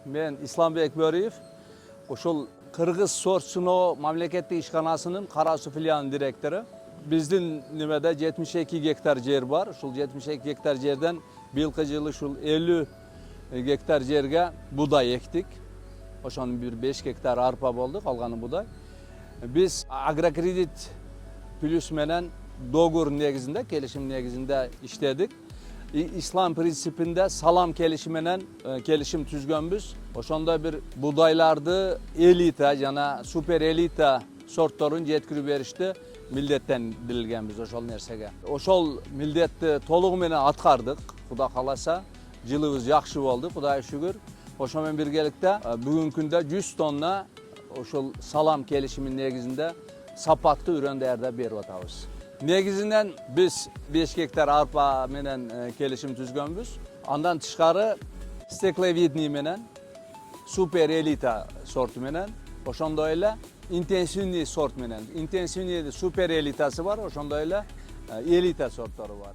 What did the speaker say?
Ben İslambek Böreyev. Oşol Kırgız Sort Sınoo Mamleketli İşxanasının Karasu filialının direktörü. Bizden nimede 72 gektar yer var. Şul 72 gektar yerden yılkı yılı şul 50 gektar yerge buğday ektik. Oşonun bir 5 gektar arpa boldu, kalganı buğday. Biz agrokredit plus menen dogur negizinde, kelişim negizinde işledik. İslam prinsipinde salam kelişimenen kelişim tüzgönbüz. Oşonda bir buğdaylardı elita, jana super elita sortların yetkiri berişti. Milletten dilgenbiz oşol nersege. Oşol milletni toluğu menen atkardık. Xuda kalasa jılыбыз yaxşı boldu, Xudaya şükür. Oşomen birgelikte bugün günde 100 tonna oşol salam kelişimin negizinde sapatlı ürün değerde berip atabız. Negizinden biz 5 gektar arpa menen kelişim tüzgönbüz. Andan tışkarı steklevidni menen super elita sortu menen. Oşonda öyle intensivni sort menen. Intensivni super elitası var, oşonda öyle elita sortları var.